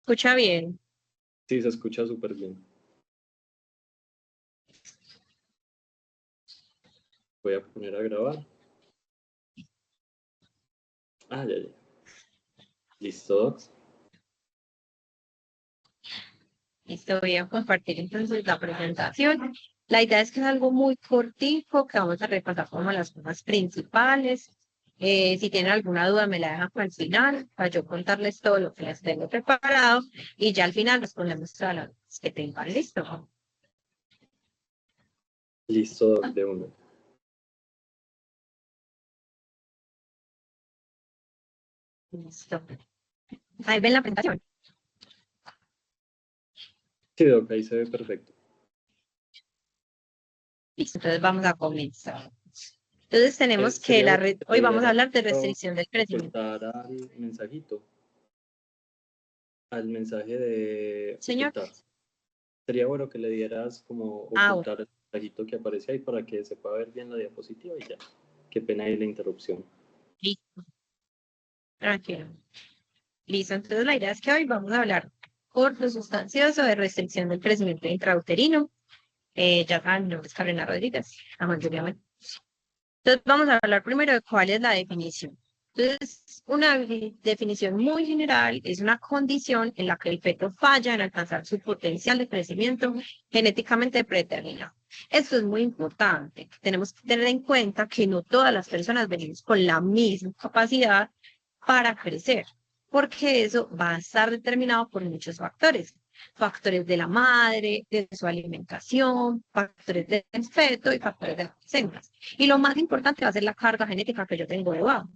Escucha bien. Sí, se escucha súper bien. Voy a poner a grabar. Ah, ya, ya. Listo. Listo, voy a compartir entonces la presentación. La idea es que es algo muy cortico, que vamos a repasar como las cosas principales. Si tienen alguna duda, me la dejan para el final, para yo contarles todo lo que les tengo preparado y ya al final respondemos todas las dudas que tengan. Listo. Listo de uno. Listo. Ahí ven la presentación. Sí, Doc, ahí se ve perfecto. Listo, entonces vamos a comenzar. Entonces tenemos que Sería bueno que hoy le vamos a dieras hablar de restricción del crecimiento. ocultar al mensajito, al mensaje de Señor. ocultar. Sería bueno que le dieras como Bueno. ocultar el mensajito que aparece ahí para que se pueda ver bien la diapositiva y ya. Qué pena ahí la interrupción. Listo. Tranquilo. Listo, entonces la idea es que hoy vamos a hablar corto, sustancioso de restricción del crecimiento intrauterino. Ya saben, mi nombre es Carolina Rodríguez, la mayoría entonces vamos a hablar primero de cuál es la definición. Entonces, una definición muy general es una condición en la que el feto falla en alcanzar su potencial de crecimiento genéticamente predeterminado. Esto es muy importante. Tenemos que tener en cuenta que no todas las personas venimos con la misma capacidad para crecer, porque eso va a estar determinado por muchos factores. Factores de la madre, de su alimentación, factores del feto y factores de las hembras. Y lo más importante va a ser la carga genética que yo tengo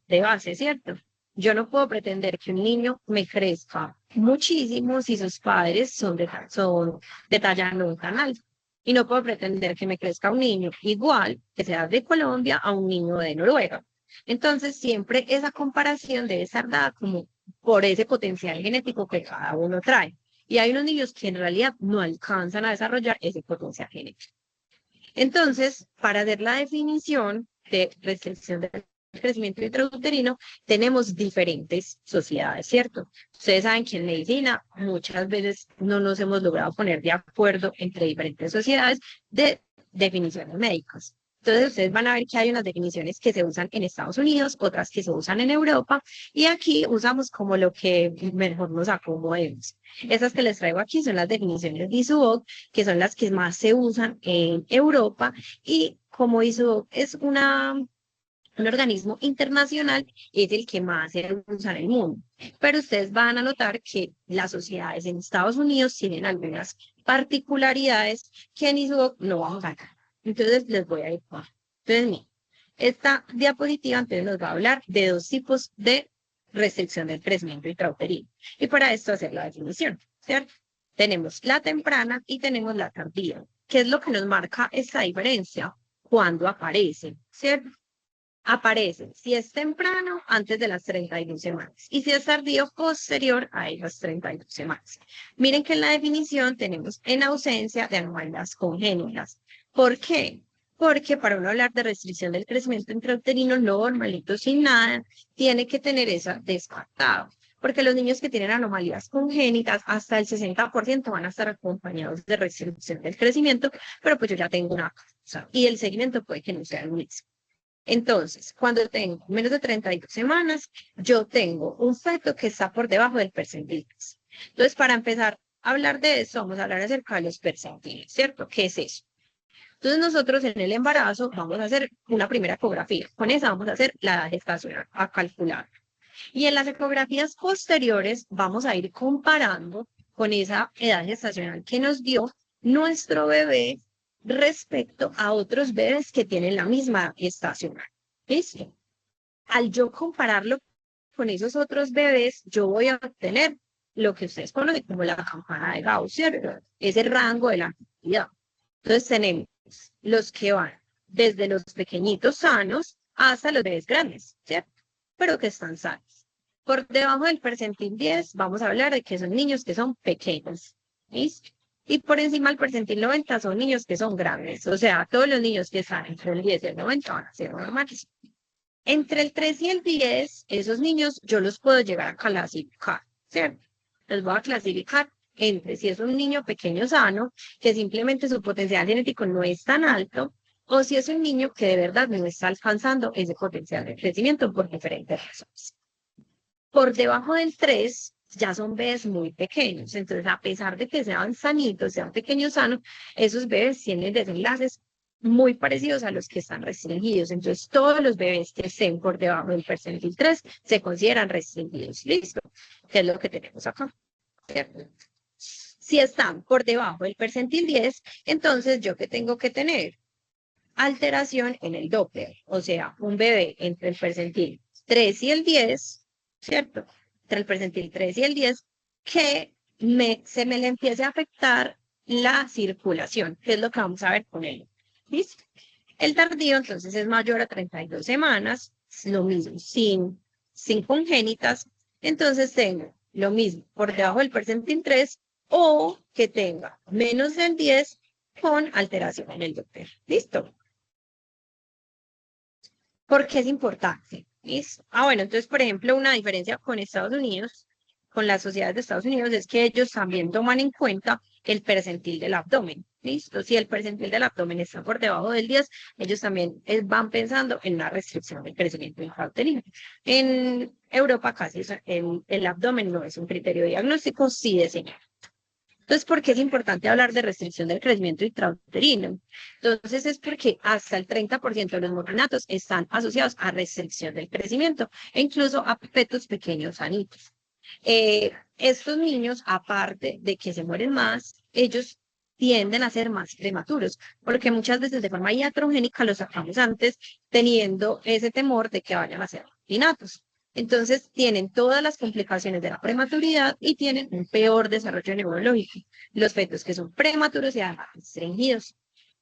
de base, ¿cierto? Yo no puedo pretender que un niño me crezca muchísimo si sus padres son de talla no tan alta. Y no puedo pretender que me crezca un niño igual que sea de Colombia a un niño de Noruega. Entonces, siempre esa comparación debe ser dada como por ese potencial genético que cada uno trae. Y hay unos niños que en realidad no alcanzan a desarrollar ese potencial genético. Entonces, para hacer la definición de restricción del crecimiento intrauterino, tenemos diferentes sociedades, ¿cierto? Ustedes saben que en medicina muchas veces no nos hemos logrado poner de acuerdo entre diferentes sociedades de definiciones médicas. Entonces, ustedes van a ver que hay unas definiciones que se usan en Estados Unidos, otras que se usan en Europa, y aquí usamos como lo que mejor nos acomodemos. Esas que les traigo aquí son las definiciones de ISUOC, que son las que más se usan en Europa, y como ISUOC es un organismo internacional, es el que más se usa en el mundo. Pero ustedes van a notar que las sociedades en Estados Unidos tienen algunas particularidades que en ISUOC no vamos a ver. Entonces les voy a ir. Entonces, miren, esta diapositiva entonces nos va a hablar de dos tipos de restricción del crecimiento intrauterino. Y para esto hacer la definición, ¿cierto? Tenemos la temprana y tenemos la tardía. ¿Qué es lo que nos marca esta diferencia? Cuando aparece, ¿cierto? Aparece si es temprano antes de las 32 semanas y si es tardío posterior a esas 32 semanas. Miren que en la definición tenemos en ausencia de anomalías congénitas. ¿Por qué? Porque para uno hablar de restricción del crecimiento intrauterino normalito sin nada, tiene que tener esa descartado. Porque los niños que tienen anomalías congénitas, hasta el 60% van a estar acompañados de restricción del crecimiento, pero pues yo ya tengo una causa y el seguimiento puede que no sea el mismo. Entonces, cuando tengo menos de 32 semanas, yo tengo un feto que está por debajo del percentil. Entonces, para empezar a hablar de eso, vamos a hablar acerca de los percentiles, ¿cierto? ¿Qué es eso? Entonces, nosotros en el embarazo vamos a hacer una primera ecografía. Con esa vamos a hacer la gestación a calcular. Y en las ecografías posteriores vamos a ir comparando con esa edad gestacional que nos dio nuestro bebé respecto a otros bebés que tienen la misma gestacional. ¿Listo? Al yo compararlo con esos otros bebés, yo voy a obtener lo que ustedes conocen como la campana de Gauss, ¿cierto? Ese rango de la actividad. Entonces tenemos los que van desde los pequeñitos sanos hasta los bebés grandes, ¿cierto? Pero que están sanos. Por debajo del percentil 10 vamos a hablar de que son niños que son pequeños, ¿listo? Y por encima del percentil 90 son niños que son grandes, o sea, todos los niños que están entre el 10 y el 90 van a ser normales. Entre el 3 y el 10, esos niños yo los puedo llegar a clasificar, ¿cierto? los voy a clasificar entre si es un niño pequeño sano, que simplemente su potencial genético no es tan alto, o si es un niño que de verdad no está alcanzando ese potencial de crecimiento por diferentes razones. Por debajo del 3 ya son bebés muy pequeños, entonces a pesar de que sean sanitos, sean pequeños sanos, esos bebés tienen desenlaces muy parecidos a los que están restringidos. Entonces todos los bebés que estén por debajo del percentil 3 se consideran restringidos. Listo, que es lo que tenemos acá. ¿Cierto? Si están por debajo del percentil 10, entonces yo que tengo que tener alteración en el Doppler, o sea, un bebé entre el percentil 3 y el 10, ¿cierto? Entre el percentil 3 y el 10, que se me le empiece a afectar la circulación, que es lo que vamos a ver con él. ¿Listo? El tardío, entonces, es mayor a 32 semanas, es lo mismo, sin congénitas, entonces tengo lo mismo por debajo del percentil 3 o que tenga menos del 10 con alteración en el Doppler. ¿Listo? ¿Por qué es importante? ¿Listo? Bueno, entonces, por ejemplo, una diferencia con Estados Unidos, con las sociedades de Estados Unidos, es que ellos también toman en cuenta el percentil del abdomen. ¿Listo? Si el percentil del abdomen está por debajo del 10, ellos también van pensando en una restricción del crecimiento intrauterino. En Europa casi el abdomen no es un criterio diagnóstico, sí de señal. Entonces, ¿por qué es importante hablar de restricción del crecimiento intrauterino? Entonces, es porque hasta el 30% de los morinatos están asociados a restricción del crecimiento e incluso a fetos pequeños sanitos. Estos niños, aparte de que se mueren más, ellos tienden a ser más prematuros, porque muchas veces de forma iatrogénica los sacamos antes, teniendo ese temor de que vayan a ser morinatos. Entonces tienen todas las complicaciones de la prematuridad y tienen un peor desarrollo neurológico. Los fetos que son prematuros y además restringidos.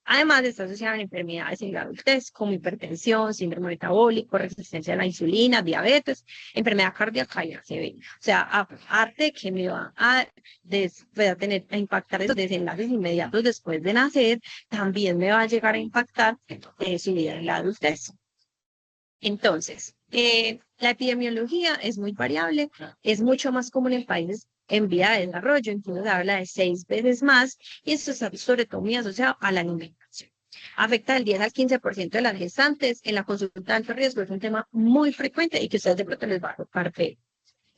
Además, está asociada a enfermedades en la adultez, como hipertensión, síndrome metabólico, resistencia a la insulina, diabetes, enfermedad cardíaca y ACV. O sea, aparte de que me va a impactar esos desenlaces inmediatos después de nacer, también me va a llegar a impactar su vida en la adultez. Entonces, la epidemiología es muy variable, es mucho más común en países en vía de desarrollo, entonces habla de 6 veces más, y esto está sobre todo muy asociado a la alimentación. Afecta del 10 al 15% de las gestantes. En la consulta de alto riesgo es un tema muy frecuente y que ustedes de pronto les va a tocar ver.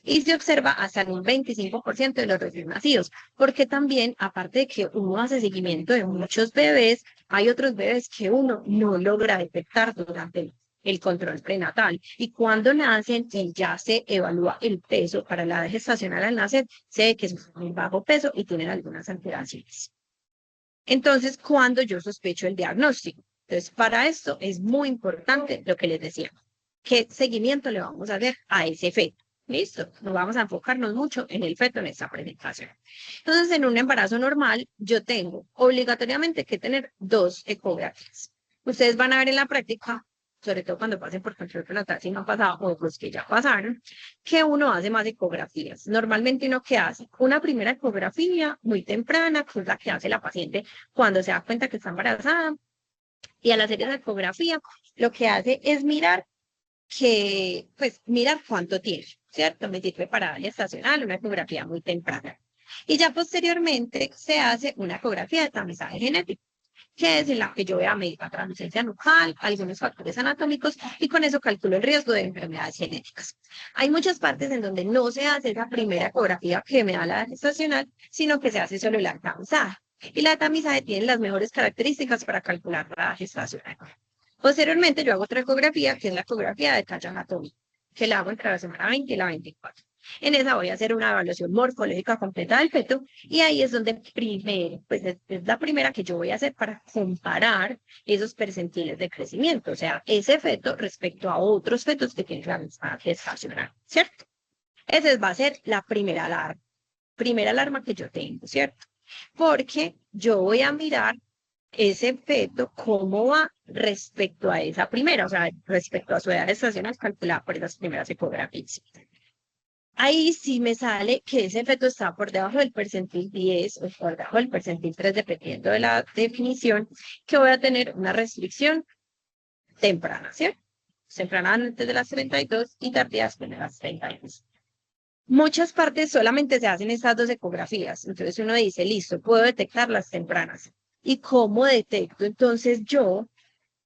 Y se observa hasta en un 25% de los recién nacidos, porque también, aparte de que uno hace seguimiento de muchos bebés, hay otros bebés que uno no logra detectar durante el control prenatal. Y cuando nacen y ya se evalúa el peso para la edad gestacional al nacer, se ve que es muy bajo peso y tienen algunas alteraciones. Entonces, cuando yo sospecho el diagnóstico. Entonces, para esto es muy importante lo que les decía. ¿Qué seguimiento le vamos a hacer a ese feto? Listo, nos vamos a enfocarnos mucho en el feto en esta presentación. Entonces, en un embarazo normal, yo tengo obligatoriamente que tener 2 ecografías. Ustedes van a ver en la práctica, sobre todo cuando pasen por control prenatal, si no han pasado, o los que ya pasaron, que uno hace más ecografías. Normalmente uno que hace una primera ecografía muy temprana, que es la que hace la paciente cuando se da cuenta que está embarazada, y al hacer esa ecografía, lo que hace es mirar mirar cuánto tiene, ¿cierto? Me sirve para la estacional, una ecografía muy temprana. Y ya posteriormente se hace una ecografía de tamizaje genético, que es en la que yo voy a medir la translucencia nucal, algunos factores anatómicos, y con eso calculo el riesgo de enfermedades genéticas. Hay muchas partes en donde no se hace esa primera ecografía que me da la gestacional, sino que se hace solo la tamizaje. Y la tamizaje tiene las mejores características para calcular la gestacional. Posteriormente, yo hago otra ecografía, que es la ecografía de talla anatómica, que la hago entre la semana 20 y la 24. En esa voy a hacer una evaluación morfológica completa del feto y ahí es donde primero, pues es la primera que yo voy a hacer para comparar esos percentiles de crecimiento, o sea, ese feto respecto a otros fetos que tienen la misma gestacional, ¿cierto? Esa va a ser la primera alarma que yo tengo, ¿cierto? Porque yo voy a mirar ese feto, cómo va respecto a esa primera, o sea, respecto a su edad gestacional calculada por esas primeras ecografías. Ahí sí me sale que ese feto está por debajo del percentil 10 o por debajo del percentil 3, dependiendo de la definición, que voy a tener una restricción temprana, ¿cierto? Temprana antes de las 32 y tardía después de las 32. Muchas partes solamente se hacen estas dos ecografías. Entonces uno dice, listo, puedo detectar las tempranas. ¿Y cómo detecto entonces yo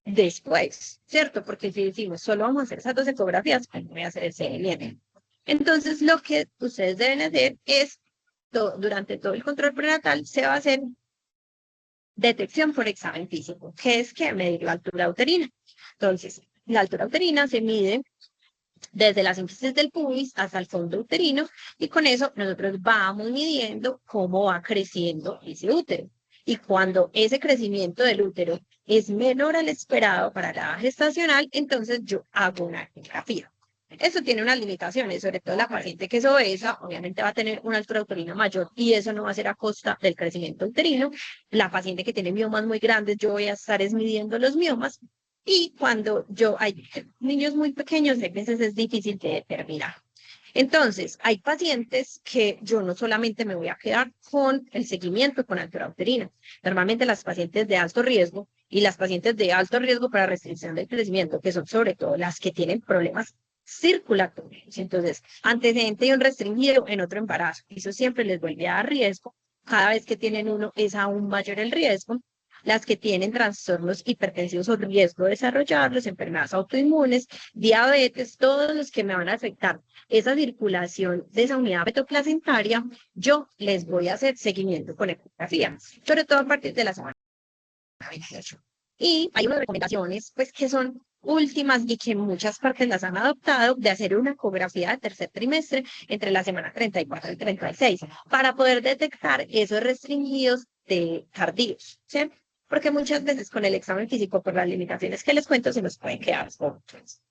después? ¿Cierto? Porque si decimos, solo vamos a hacer esas dos ecografías, pues no voy a hacer el seguimiento. Entonces lo que ustedes deben hacer es, durante todo el control prenatal, se va a hacer detección por examen físico, que es que medir la altura uterina. Entonces, la altura uterina se mide desde la sínfisis del pubis hasta el fondo uterino y con eso nosotros vamos midiendo cómo va creciendo ese útero. Y cuando ese crecimiento del útero es menor al esperado para la edad gestacional, entonces yo hago una ecografía. Eso tiene unas limitaciones, sobre todo la paciente que es obesa, obviamente va a tener una altura uterina mayor y eso no va a ser a costa del crecimiento uterino. La paciente que tiene miomas muy grandes, yo voy a estar midiendo los miomas y cuando hay niños muy pequeños, a veces es difícil de determinar. Entonces, hay pacientes que yo no solamente me voy a quedar con el seguimiento con altura uterina. Normalmente las pacientes de alto riesgo y las pacientes de alto riesgo para restricción del crecimiento, que son sobre todo las que tienen problemas circulatorios. Entonces, antecedente de un restringido en otro embarazo. Eso siempre les vuelve a dar riesgo. Cada vez que tienen uno es aún mayor el riesgo. Las que tienen trastornos hipertensivos o riesgo de desarrollarlos, enfermedades autoinmunes, diabetes, todos los que me van a afectar esa circulación de esa unidad fetoplacentaria, yo les voy a hacer seguimiento con ecografía, sobre todo a partir de la semana 28. Y hay unas recomendaciones, pues, que son últimas y que muchas partes las han adoptado, de hacer una ecografía de tercer trimestre entre la semana 34 y 36, para poder detectar esos restringidos de tardíos, ¿sí? Porque muchas veces con el examen físico, por las limitaciones que les cuento, se nos pueden quedar cortos.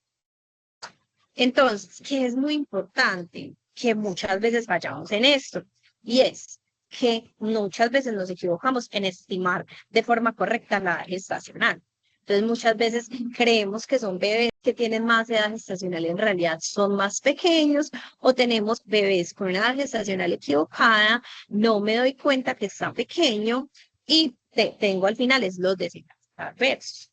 Entonces, que es muy importante que muchas veces fallamos en esto, y es que muchas veces nos equivocamos en estimar de forma correcta la edad gestacional. Entonces, muchas veces creemos que son bebés que tienen más edad gestacional y en realidad son más pequeños, o tenemos bebés con una edad gestacional equivocada, no me doy cuenta que está pequeño y tengo al final es los desenlaces adversos.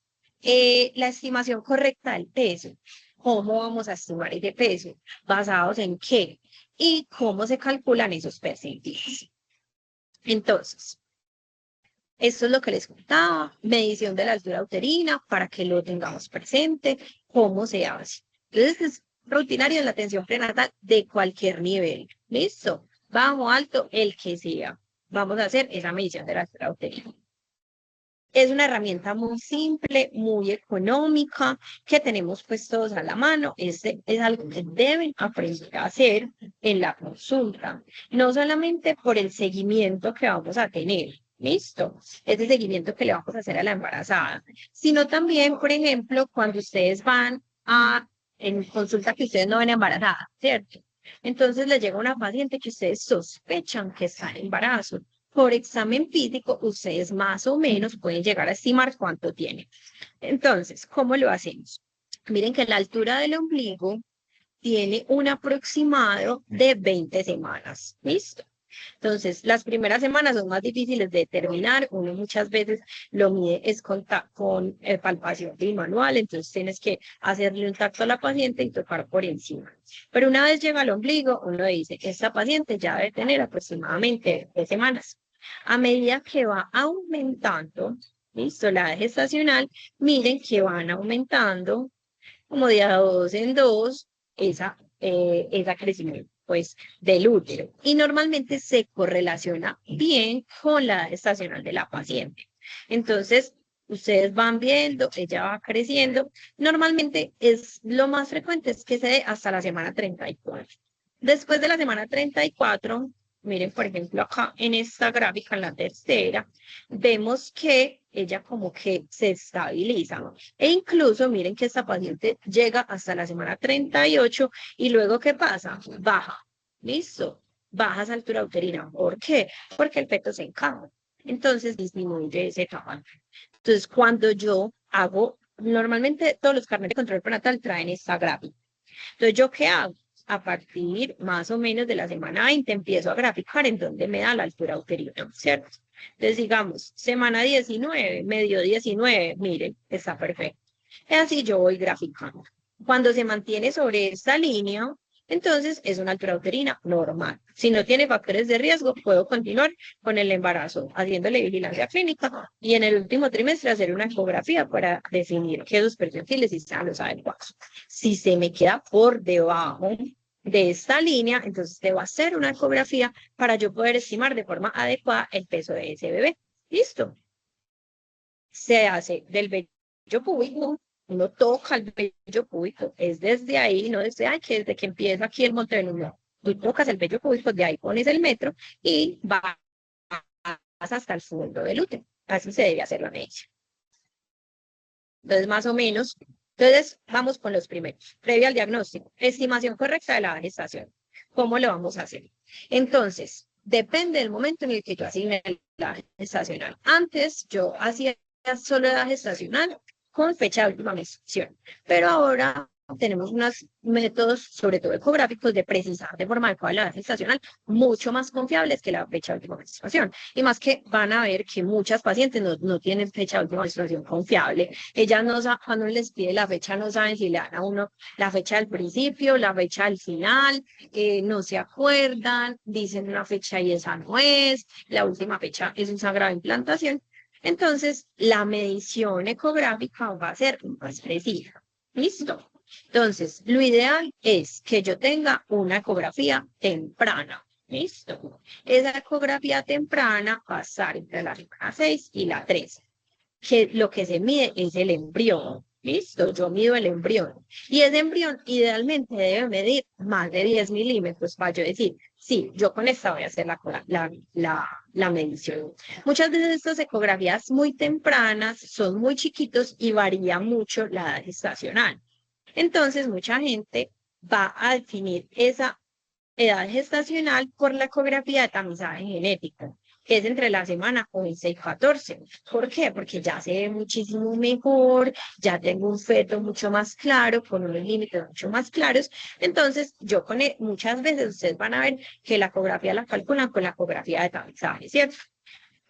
La estimación correcta del peso. ¿Cómo vamos a estimar ese peso? ¿Basados en qué? ¿Y cómo se calculan esos percentiles? Entonces, esto es lo que les contaba, medición de la altura uterina para que lo tengamos presente, cómo se hace. Entonces, es rutinario en la atención prenatal de cualquier nivel. ¿Listo? Bajo, alto, el que sea. Vamos a hacer esa medición de la altura uterina. Es una herramienta muy simple, muy económica, que tenemos pues todos a la mano. Es algo que deben aprender a hacer en la consulta, no solamente por el seguimiento que vamos a tener, ¿listo? Ese seguimiento que le vamos a hacer a la embarazada, sino también, por ejemplo, cuando ustedes van en consulta que ustedes no ven embarazada, ¿cierto? Entonces les llega una paciente que ustedes sospechan que está en embarazo. Por examen físico, ustedes más o menos pueden llegar a estimar cuánto tiene. Entonces, ¿cómo lo hacemos? Miren que la altura del ombligo tiene un aproximado de 20 semanas. ¿Listo? Entonces, las primeras semanas son más difíciles de determinar. Uno muchas veces lo mide es con palpación manual, entonces tienes que hacerle un tacto a la paciente y tocar por encima. Pero una vez llega al ombligo, uno dice, esta paciente ya debe tener aproximadamente 3 semanas. A medida que va aumentando, listo, la edad gestacional, miren que van aumentando como de a 2 en 2 esa crecimiento pues del útero y normalmente se correlaciona bien con la edad gestacional de la paciente. Entonces, ustedes van viendo, ella va creciendo. Normalmente es lo más frecuente es que se dé hasta la semana 34. Después de la semana 34, miren, por ejemplo, acá en esta gráfica, en la tercera, vemos que ella como que se estabiliza, ¿no? E incluso miren que esta paciente llega hasta la semana 38 y luego ¿qué pasa? Baja, ¿listo? Baja esa altura uterina. ¿Por qué? Porque el feto se encaja. Entonces disminuye ese tamaño. Entonces, cuando yo hago, normalmente todos los carnets de control prenatal traen esta gráfica. Entonces, ¿yo qué hago? A partir más o menos de la semana 20 empiezo a graficar en donde me da la altura uterina, ¿cierto? Entonces, digamos, semana 19, medio 19, miren, está perfecto. Y así yo voy graficando. Cuando se mantiene sobre esta línea, Entonces, es una altura uterina normal. Si no tiene factores de riesgo, puedo continuar con el embarazo, haciéndole vigilancia clínica y en el último trimestre hacer una ecografía para definir qué dos percentiles y sean los adecuados. Si se me queda por debajo de esta línea, entonces debo hacer una ecografía para yo poder estimar de forma adecuada el peso de ese bebé. ¿Listo? Se hace del vello púbico, uno toca el vello púbico, es desde ahí, no desde, ay, que desde que empieza aquí el monte Venus, no. Tú tocas el vello púbico, de ahí pones el metro y vas hasta el fondo del útero. Así se debe hacer la medición. Entonces, más o menos, entonces vamos con los primeros. Previo al diagnóstico, estimación correcta de la gestación. ¿Cómo lo vamos a hacer? Entonces, depende del momento en el que yo asigne la gestacional. Antes yo hacía solo la gestacional con fecha de última menstruación, pero ahora tenemos unos métodos, sobre todo ecográficos, de precisar de forma adecuada la edad gestacional, mucho más confiables que la fecha de última menstruación. Y más que van a ver que muchas pacientes no tienen fecha de última menstruación confiable. Ellas no saben, cuando les pide la fecha, no saben si le dan a uno la fecha del principio, la fecha del final, no se acuerdan, dicen una fecha y esa no es, la última fecha es un sagrado de implantación. Entonces, la medición ecográfica va a ser más precisa. ¿Listo? Entonces, lo ideal es que yo tenga una ecografía temprana. ¿Listo? Esa ecografía temprana va a estar entre la semana 6 y la 13, que lo que se mide es el embrión. ¿Listo? Yo mido el embrión. Y ese embrión idealmente debe medir más de 10 milímetros para yo decir, sí, yo con esta voy a hacer la medición. Muchas veces estas ecografías muy tempranas son muy chiquitos y varía mucho la edad gestacional. Entonces, mucha gente va a definir esa edad gestacional por la ecografía de tamizaje genético, que es entre la semana 11 y 14. ¿Por qué? Porque ya se ve muchísimo mejor, ya tengo un feto mucho más claro, con unos límites mucho más claros. Entonces, muchas veces ustedes van a ver que la ecografía la calculan con la ecografía de tamizaje, ¿cierto?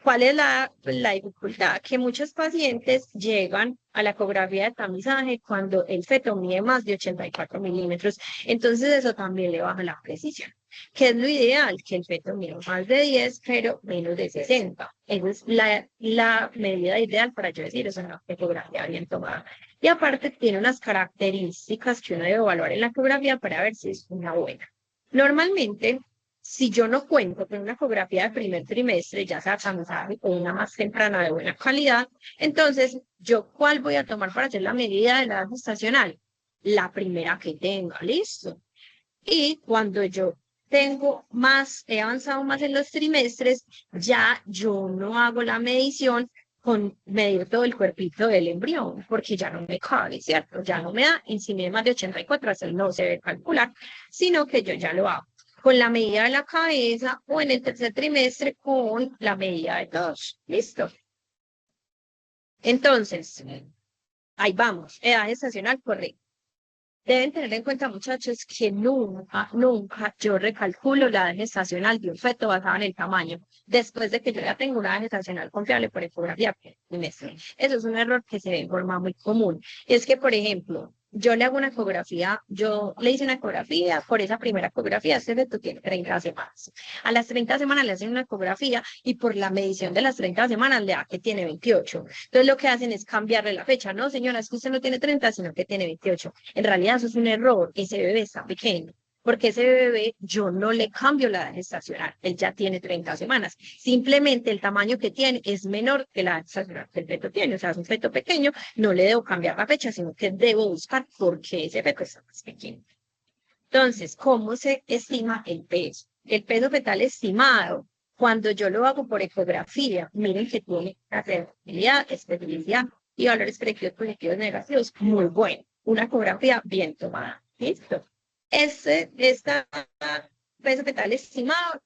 ¿Cuál es la dificultad? Que muchos pacientes llegan a la ecografía de tamizaje cuando el feto mide más de 84 milímetros. Entonces eso también le baja la precisión. ¿Qué es lo ideal? Que el feto mide más de 10, pero menos de 60. Esa es la medida ideal para yo decir, es una ecografía bien tomada. Y aparte tiene unas características que uno debe evaluar en la ecografía para ver si es una buena. Normalmente, si yo no cuento con una ecografía de primer trimestre, ya sea tamizaje o una más temprana de buena calidad, entonces, ¿yo cuál voy a tomar para hacer la medida de la edad gestacional? La primera que tenga, listo. Y cuando yo he avanzado más en los trimestres, ya yo no hago la medición con medir todo el cuerpito del embrión, porque ya no me cabe, ¿cierto? Ya no me da, y si mide más de 84, eso no se debe calcular, sino que yo ya lo hago con la medida de la cabeza o en el tercer trimestre con la medida de todos. ¿Listo? Entonces, ahí vamos, edad gestacional correcta. Deben tener en cuenta, muchachos, que nunca yo recalculo la edad gestacional de un feto basado en el tamaño, después de que yo ya tengo una edad gestacional confiable por ecografía trimestral. Eso es un error que se ve en forma muy común. Es que, por ejemplo, yo le hago una ecografía, yo le hice una ecografía, por esa primera ecografía, este feto tiene 30 semanas. A las 30 semanas le hacen una ecografía y por la medición de las 30 semanas le da que tiene 28. Entonces lo que hacen es cambiarle la fecha. No, señora, es que usted no tiene 30, sino que tiene 28. En realidad eso es un error, ese bebé está pequeño, porque ese bebé yo no le cambio la edad gestacional, él ya tiene 30 semanas, simplemente el tamaño que tiene es menor que la edad gestacional que el feto tiene, o sea, es un feto pequeño, no le debo cambiar la fecha, sino que debo buscar por qué ese feto está más pequeño. Entonces, ¿cómo se estima el peso? El peso fetal estimado, cuando yo lo hago por ecografía, miren que tiene una sensibilidad, especificidad y valores predictivos positivos negativos muy bueno. Una ecografía bien tomada. ¿Listo? Esta peso fetal estimado,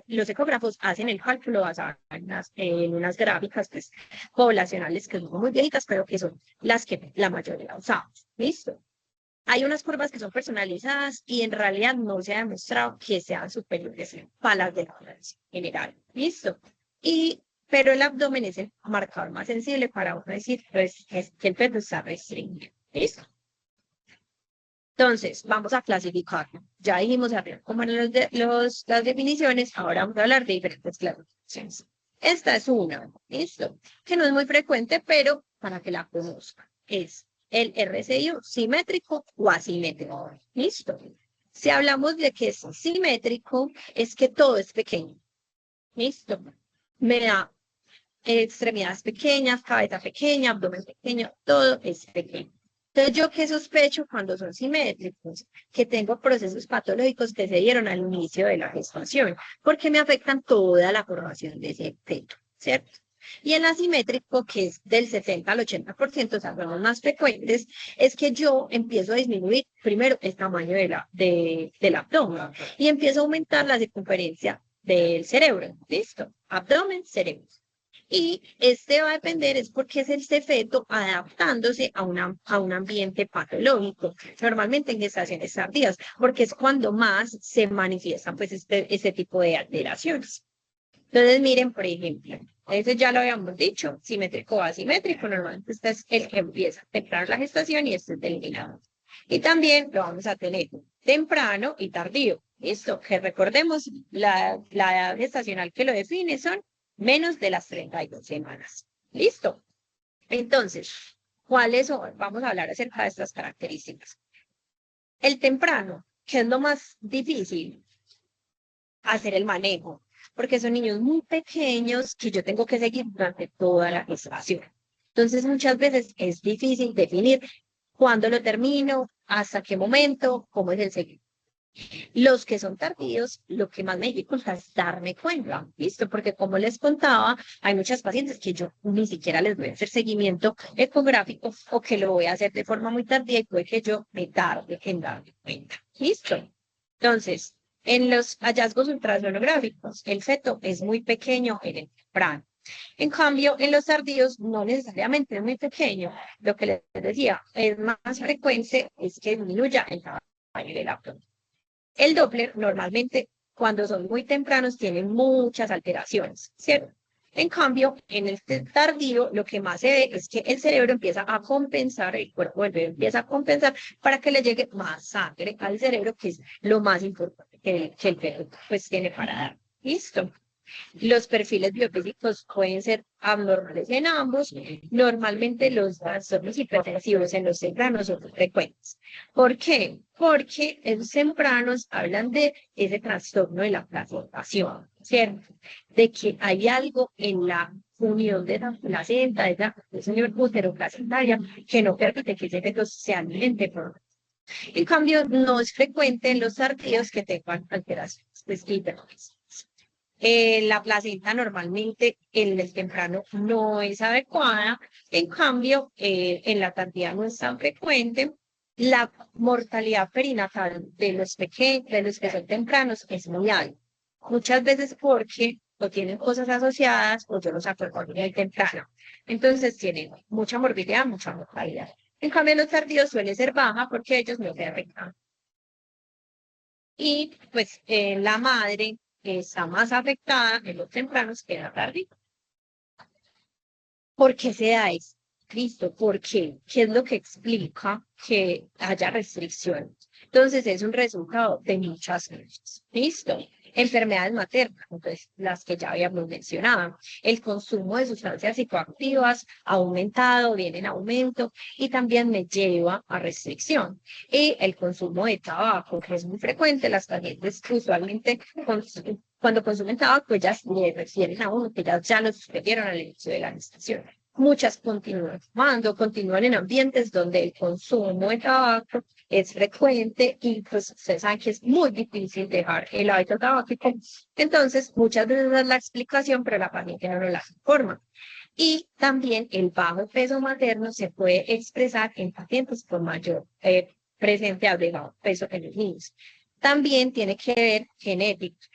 los ecógrafos hacen el cálculo basado en unas gráficas pues, poblacionales que son muy viejitas, pero que son las que la mayoría usamos. ¿Listo? Hay unas curvas que son personalizadas y en realidad no se ha demostrado que sean superiores a las de la población general. ¿Listo? Pero el abdomen es el marcador más sensible para uno decir pues, que el feto está restringido. ¿Listo? Entonces, vamos a clasificarlo. Ya dijimos arriba cómo eran las definiciones, ahora vamos a hablar de diferentes clasificaciones. Esta es una, listo, que no es muy frecuente, pero para que la conozcan. Es el RCIO simétrico o asimétrico. Listo. Si hablamos de que es simétrico, es que todo es pequeño. Listo. Me da extremidades pequeñas, cabeza pequeña, abdomen pequeño, todo es pequeño. Entonces, ¿yo qué sospecho cuando son simétricos? Que tengo procesos patológicos que se dieron al inicio de la gestación, porque me afectan toda la formación de ese feto, ¿cierto? Y el asimétrico, que es del 70 al 80%, o sea, son los más frecuentes, es que yo empiezo a disminuir primero el tamaño del abdomen y empiezo a aumentar la circunferencia del cerebro. ¿Listo? Abdomen, cerebro. Y este va a depender, es porque es este feto adaptándose a un ambiente patológico, normalmente en gestaciones tardías, porque es cuando más se manifiestan pues este tipo de alteraciones. Entonces, miren, por ejemplo, eso ya lo habíamos dicho, simétrico o asimétrico, normalmente este es el que empieza temprano la gestación y este es terminado. Y también lo vamos a tener temprano y tardío. Esto, que recordemos, la edad gestacional que lo define son menos de las 32 semanas. ¿Listo? Entonces, ¿cuáles son? Vamos a hablar acerca de estas características. El temprano, que es lo más difícil, hacer el manejo, porque son niños muy pequeños que yo tengo que seguir durante toda la gestación. Entonces, muchas veces es difícil definir cuándo lo termino, hasta qué momento, cómo es el seguimiento. Los que son tardíos, lo que más me dificulta es darme cuenta, ¿listo? Porque como les contaba, hay muchas pacientes que yo ni siquiera les voy a hacer seguimiento ecográfico o que lo voy a hacer de forma muy tardía y puede que yo me tarde en darme cuenta, ¿listo? Entonces, en los hallazgos ultrasonográficos, el feto es muy pequeño en el temprano. En cambio, en los tardíos no necesariamente es muy pequeño. Lo que les decía, es más frecuente es que disminuya el tamaño del abdomen. El Doppler normalmente cuando son muy tempranos tienen muchas alteraciones, ¿cierto? En cambio, en el tardío lo que más se ve es que el cerebro empieza a compensar, el cuerpo del bebé empieza a compensar para que le llegue más sangre al cerebro, que es lo más importante que el bebé pues tiene para dar. ¿Listo? Los perfiles biofísicos pueden ser abnormales en ambos. Normalmente los trastornos hipertensivos en los tempranos son frecuentes. ¿Por qué? Porque en los tempranos hablan de ese trastorno de la placentación, ¿cierto? De que hay algo en la unión de la placenta, de esa unión uteroplacentaria, que no permite que ese feto se alimente por. En cambio, no es frecuente en los tardíos que tengan alteraciones hipertensivas. La placenta normalmente en el temprano no es adecuada, en cambio, en la tardía no es tan frecuente. La mortalidad perinatal de los que son tempranos es muy alta, muchas veces porque o tienen cosas asociadas o yo los acuerdo en el temprano. Entonces tienen mucha morbilidad, mucha mortalidad. En cambio, los tardíos suele ser baja porque ellos no se afectan. Y pues la madre está más afectada en los tempranos que en la tarde. ¿Por qué se da esto? Listo, ¿por qué? ¿Qué es lo que explica que haya restricciones? Entonces es un resultado de muchas cosas. Listo. Enfermedades maternas, entonces las que ya habíamos mencionado. El consumo de sustancias psicoactivas ha aumentado, viene en aumento y también me lleva a restricción. Y el consumo de tabaco, que es muy frecuente, las pacientes usualmente cuando consumen tabaco, ellas le refieren a uno que ya lo suspendieron al inicio de la gestación. Muchas continúan fumando, continúan en ambientes donde el consumo de tabaco es frecuente y pues ustedes saben que es muy difícil dejar el hábito tabáquico. Entonces, muchas veces es la explicación, pero la paciente no la informa. Y también el bajo peso materno se puede expresar en pacientes con mayor presencia de bajo peso en los niños. También tiene que ver genéticas,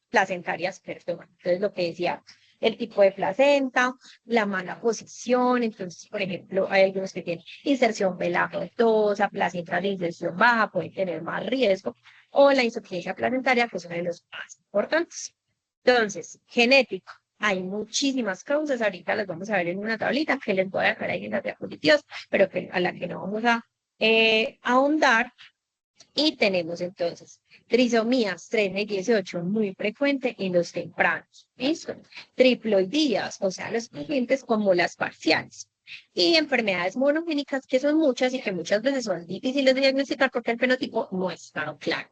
placentarias, perdón. Entonces, lo que decía, el tipo de placenta, la mala posición. Entonces, por ejemplo, hay algunos que tienen inserción velatosa, placenta de inserción baja, pueden tener más riesgo, o la insuficiencia placentaria, que es uno de los más importantes. Entonces, genético. Hay muchísimas causas, ahorita las vamos a ver en una tablita que les voy a dejar ahí en las diapositivas, pero a la que no vamos ahondar. Y tenemos entonces trisomías 13 y 18, muy frecuente en los tempranos. ¿Listo? Triploidías, o sea, los pacientes como las parciales. Y enfermedades monogénicas, que son muchas y que muchas veces son difíciles de diagnosticar porque el fenotipo no está claro.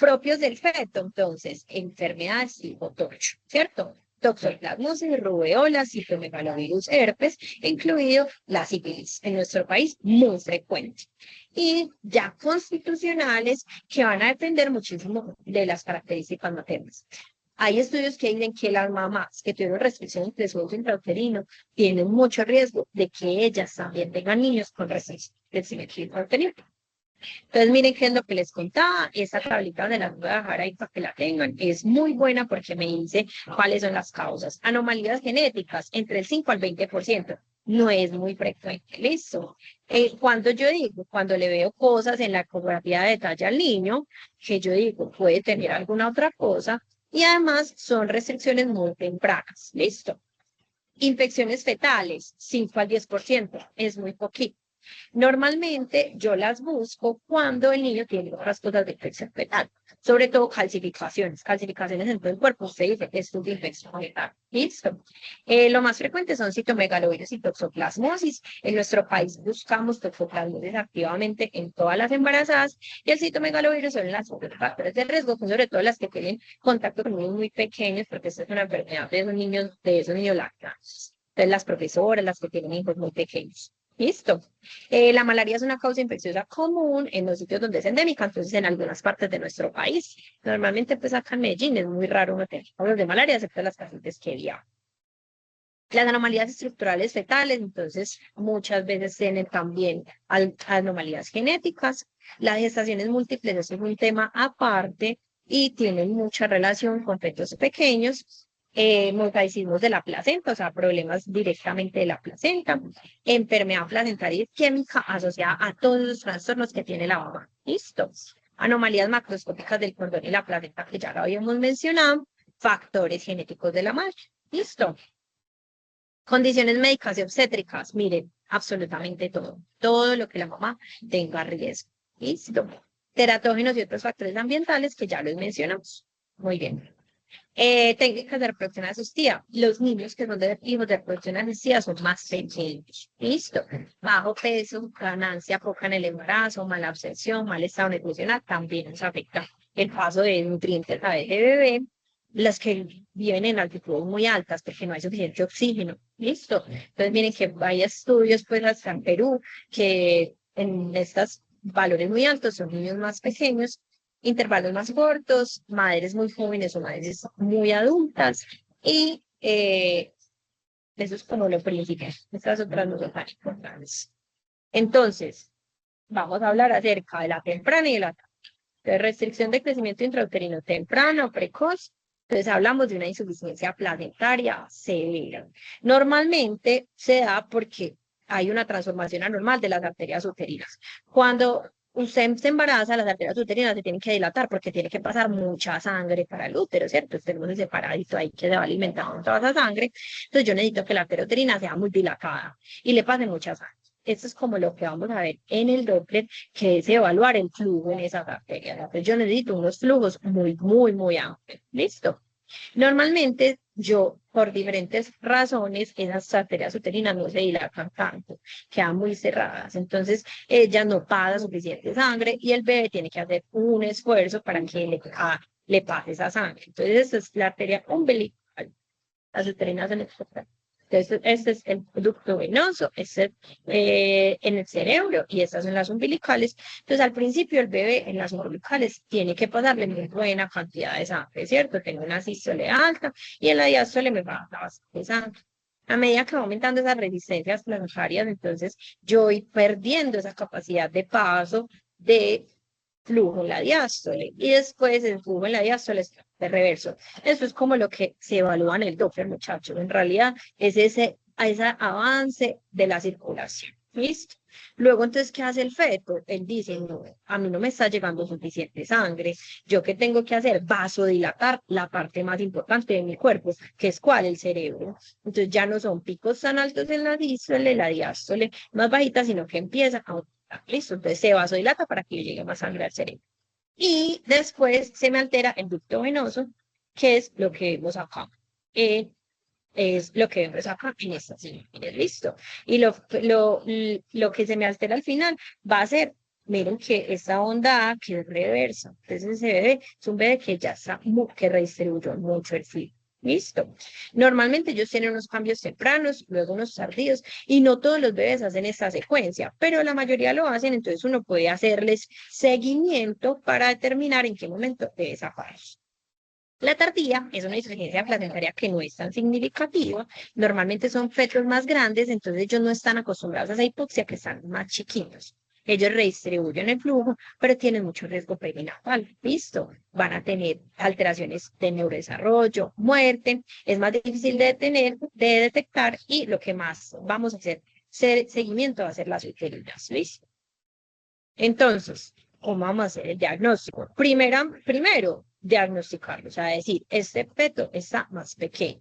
Propios del feto, entonces, enfermedades tipo tocho, ¿cierto? Toxoplasmosis, rubeola, citomegalovirus, herpes, incluido la sífilis, en nuestro país muy frecuente. Y ya constitucionales que van a depender muchísimo de las características maternas. Hay estudios que dicen que las mamás que tuvieron restricciones de crecimiento intrauterino tienen mucho riesgo de que ellas también tengan niños con restricciones de crecimiento intrauterino. Entonces, miren qué es lo que les contaba. Esta tablita de las voy a dejar ahí para que la tengan. Es muy buena porque me dice cuáles son las causas. Anomalías genéticas, entre el 5 al 20%. No es muy frecuente, listo. Cuando yo digo, cuando le veo cosas en la ecografía de detalle al niño, que yo digo, puede tener alguna otra cosa, y además son restricciones muy tempranas, listo. Infecciones fetales, 5 al 10%, es muy poquito. Normalmente yo las busco cuando el niño tiene otras cosas de infección fetal, sobre todo calcificaciones en todo el cuerpo. Usted dice, esto es de infección fetal. Listo. Lo más frecuente son citomegalovirus y toxoplasmosis. En nuestro país buscamos toxoplasmosis activamente en todas las embarazadas y el citomegalovirus son las factores de riesgo, son sobre todo las que tienen contacto con niños muy pequeños, porque esta es una enfermedad de esos niños lactantes. Entonces, las profesoras, las que tienen hijos muy pequeños. Listo. La malaria es una causa infecciosa común en los sitios donde es endémica, entonces en algunas partes de nuestro país. Normalmente, pues acá en Medellín es muy raro no tener casos de malaria, excepto las pacientes que viajan. Las anomalías estructurales fetales, entonces muchas veces tienen también anomalías genéticas. Las gestaciones múltiples, eso es un tema aparte y tienen mucha relación con fetos pequeños. Mosaicismos de la placenta, o sea, problemas directamente de la placenta, enfermedad placentaria isquémica asociada a todos los trastornos que tiene la mamá. Listo. Anomalías macroscópicas del cordón y la placenta, que ya lo habíamos mencionado, factores genéticos de la madre. Listo. Condiciones médicas y obstétricas, miren, absolutamente todo. Todo lo que la mamá tenga riesgo. Listo. Teratógenos y otros factores ambientales que ya los mencionamos. Muy bien. Técnicas de reproducción asistida. Los niños que son hijos de reproducción asistida son más pequeños. Listo. Bajo peso, ganancia poca en el embarazo, mala absorción, mal estado nutricional, también nos afecta el paso de nutrientes a vez de bebé. Las que viven en altitudes muy altas porque no hay suficiente oxígeno. Listo. Entonces, miren que hay estudios, pues, hasta en Perú, que en estos valores muy altos son niños más pequeños, intervalos más cortos, madres muy jóvenes o madres muy adultas, y eso es como lo principal. Estas otras no son tan importantes. Entonces, vamos a hablar acerca de la temprana y de la tarde. Entonces, restricción de crecimiento intrauterino temprano, precoz. Entonces, hablamos de una insuficiencia placentaria severa. Normalmente se da porque hay una transformación anormal de las arterias uterinas. Cuando usted se embaraza, las arterias uterinas se tienen que dilatar porque tiene que pasar mucha sangre para el útero, ¿cierto? Tenemos ese paradito ahí que se va alimentando toda esa sangre. Entonces, yo necesito que la arteria uterina sea muy dilatada y le pase mucha sangre. Esto es como lo que vamos a ver en el Doppler, que es evaluar el flujo en esas arterias. Entonces, yo necesito unos flujos muy amplios. ¿Listo? Normalmente, yo, por diferentes razones, esas arterias uterinas no se dilatan tanto, quedan muy cerradas. Entonces, ella no pasa suficiente sangre y el bebé tiene que hacer un esfuerzo para que le pase esa sangre. Entonces, esa es la arteria umbilical. Las uterinas en el Entonces, este es el ducto venoso, en el cerebro, y estas son las umbilicales. Entonces, al principio, el bebé en las umbilicales tiene que pasarle muy buena cantidad de sangre, ¿cierto? Tengo una sístole alta y en la diástole me va a dar bastante sangre. A medida que va aumentando esas resistencias planetarias, entonces yo voy perdiendo esa capacidad de paso de flujo en la diástole y después el flujo en la diástole es de reverso. Eso es como lo que se evalúa en el Doppler, muchachos. En realidad es ese avance de la circulación. ¿Listo? Luego, entonces, ¿qué hace el feto? Él dice, no, a mí no me está llegando suficiente sangre. ¿Yo qué tengo que hacer? Vasodilatar la parte más importante de mi cuerpo, que es ¿cuál? El cerebro. Entonces ya no son picos tan altos en la dístole, la diástole más bajita, sino que empieza a aumentar. ¿Listo? Entonces se vasodilata para que llegue más sangre al cerebro. Y después se me altera el ducto venoso, que es lo que vemos acá. Eh, es lo que vemos acá en esta imágenes, listo. Y lo que se me altera al final va a ser, miren que esta onda que es reversa. Entonces ese bebé es un bebé que ya está, que redistribuyó mucho el fluido. Listo. Normalmente ellos tienen unos cambios tempranos, luego unos tardíos, y no todos los bebés hacen esta secuencia, pero la mayoría lo hacen, entonces uno puede hacerles seguimiento para determinar en qué momento debe desaparecer. La tardía es una insuficiencia placentaria que no es tan significativa. Normalmente son fetos más grandes, entonces ellos no están acostumbrados a esa hipoxia, que están más chiquitos. Ellos redistribuyen el flujo, pero tienen mucho riesgo perinatal. Listo. Van a tener alteraciones de neurodesarrollo, muerte. Es más difícil de detener, de detectar, y lo que más vamos a hacer seguimiento va a ser las uterinas. ¿Listo? Entonces, ¿cómo vamos a hacer el diagnóstico? Primero, diagnosticarlo, o sea, decir, este feto está más pequeño.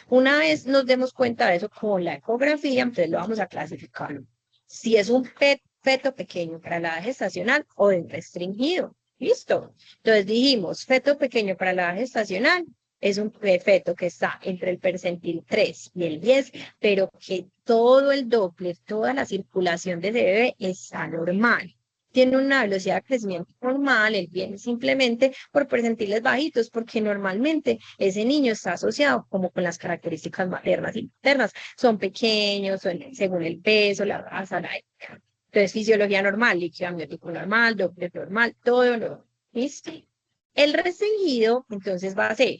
Una vez nos demos cuenta de eso con la ecografía, entonces lo vamos a clasificar. Si es un feto pequeño para la edad gestacional o de restringido. ¿Listo? Entonces dijimos, feto pequeño para la edad gestacional es un feto que está entre el percentil 3 y el 10, pero que todo el Doppler, toda la circulación de ese bebé está normal. Tiene una velocidad de crecimiento normal, él viene simplemente por percentiles bajitos, porque normalmente ese niño está asociado como con las características maternas y paternas. Son pequeños, según el peso, la raza, la edad. Entonces, fisiología normal, líquido amniótico normal, Doppler normal, todo lo ¿listo? El restringido, entonces, va a ser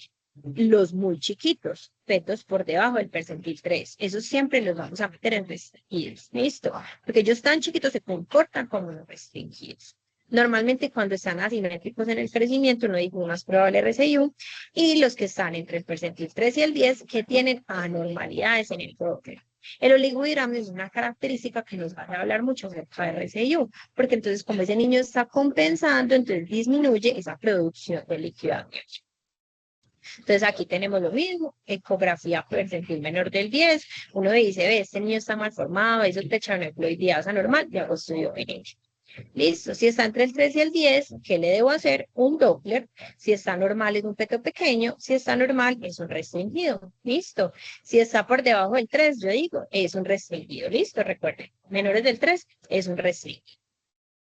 los muy chiquitos, fetos por debajo del percentil 3. Esos siempre los vamos a meter en restringidos. ¿Listo? Porque ellos tan chiquitos se comportan como los restringidos. Normalmente cuando están asimétricos en el crecimiento, no hay más probable RCIU, y los que están entre el percentil 3 y el 10, que tienen anormalidades en el Doppler. El oligohidramio es una característica que nos va a hablar mucho acerca de RCIU, porque entonces como ese niño está compensando, entonces disminuye esa producción de líquido amniótico. Entonces aquí tenemos lo mismo, ecografía percentil menor del 10, uno dice, ve, este niño está mal formado, eso es tetraneuploidiasa anormal, y hago estudio genético. Listo, si está entre el 3 y el 10, ¿qué le debo hacer? Un Doppler. Si está normal es un feto pequeño, si está normal es un restringido. Listo. Si está por debajo del 3, yo digo, es un restringido. Listo, recuerden, menores del 3 es un restringido.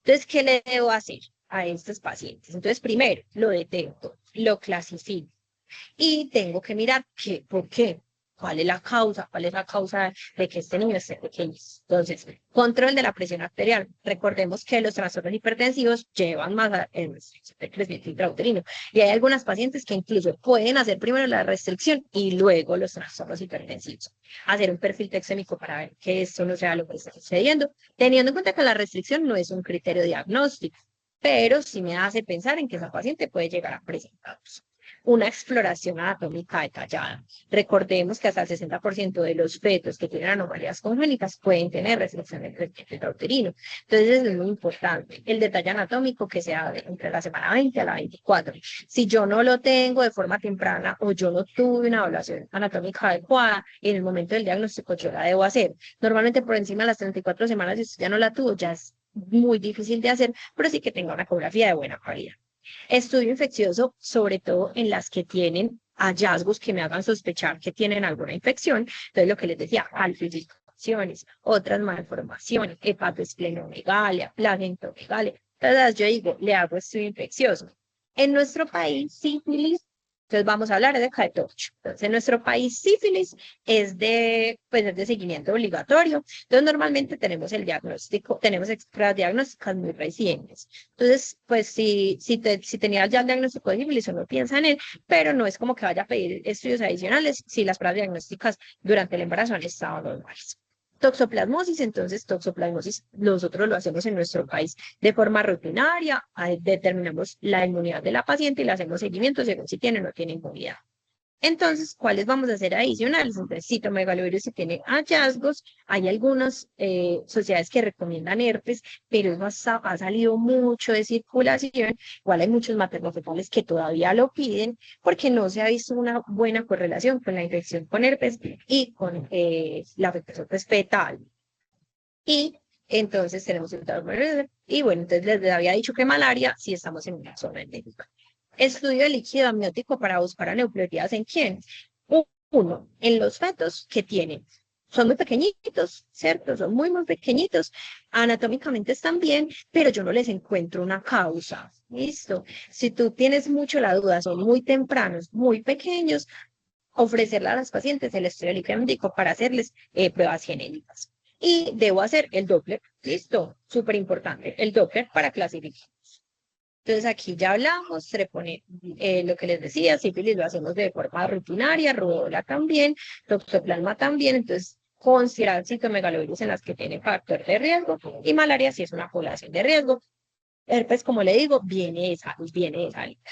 Entonces, ¿qué le debo hacer a estos pacientes? Entonces, primero, lo detecto, lo clasifico y tengo que mirar por qué, cuál es la causa de que este niño esté pequeño. Entonces, control de la presión arterial. Recordemos que los trastornos hipertensivos llevan más el crecimiento intrauterino, y hay algunas pacientes que incluso pueden hacer primero la restricción y luego los trastornos hipertensivos. Hacer un perfil taxémico para ver que esto no sea lo que está sucediendo, teniendo en cuenta que la restricción no es un criterio diagnóstico, pero sí me hace pensar en que esa paciente puede llegar a presentar una exploración anatómica detallada. Recordemos que hasta el 60% de los fetos que tienen anomalías congénitas pueden tener restricción del crecimiento intrauterino. Entonces es muy importante el detalle anatómico que se haga entre la semana 20 a la 24. Si yo no lo tengo de forma temprana o yo no tuve una evaluación anatómica adecuada, en el momento del diagnóstico yo la debo hacer. Normalmente por encima de las 34 semanas, si usted ya no la tuvo, ya es muy difícil de hacer, pero sí que tenga una ecografía de buena calidad. Estudio infeccioso, sobre todo en las que tienen hallazgos que me hagan sospechar que tienen alguna infección. Entonces, lo que les decía, calcificaciones, otras malformaciones, hepatoesplenomegalia, plagentomegalia. Entonces, yo digo, le hago estudio infeccioso. En nuestro país, sífilis, entonces vamos a hablar de Caetocho. Entonces, en nuestro país, sífilis es es de seguimiento obligatorio. Entonces, normalmente tenemos el diagnóstico, tenemos pruebas diagnósticas muy recientes. Entonces, pues si tenías ya el diagnóstico de sífilis, uno piensa en él, pero no es como que vaya a pedir estudios adicionales si las pruebas diagnósticas durante el embarazo han estado normales. Toxoplasmosis, entonces toxoplasmosis nosotros lo hacemos en nuestro país de forma rutinaria, determinamos la inmunidad de la paciente y le hacemos seguimiento según si tiene o no tiene inmunidad. Entonces, ¿cuáles vamos a hacer adicionales? Entonces, citomegalovirus si tiene hallazgos, hay algunas sociedades que recomiendan herpes, pero eso ha salido mucho de circulación. Igual hay muchos maternofetales que todavía lo piden porque no se ha visto una buena correlación con la infección con herpes y con la afectación pues, fetal. Y entonces tenemos el y bueno, entonces les había dicho que malaria si estamos en una zona endémica. Estudio de líquido amniótico para buscar aneuploidías en quién. Uno, en los fetos que tienen. Son muy pequeñitos, ¿cierto? Son muy, muy pequeñitos. Anatómicamente están bien, pero yo no les encuentro una causa. ¿Listo? Si tú tienes mucho la duda, son muy tempranos, muy pequeños, ofrecerle a las pacientes el estudio de líquido amniótico para hacerles pruebas genéticas. Y debo hacer el Doppler. ¿Listo? Súper importante. El Doppler para clasificar. Entonces aquí ya hablamos, se le pone lo que les decía, sífilis lo hacemos de forma rutinaria, rubéola también, toxoplasma también, entonces considerar citomegalovirus en las que tiene factor de riesgo y malaria si es una población de riesgo. Herpes, como le digo, viene de salud, viene de salida.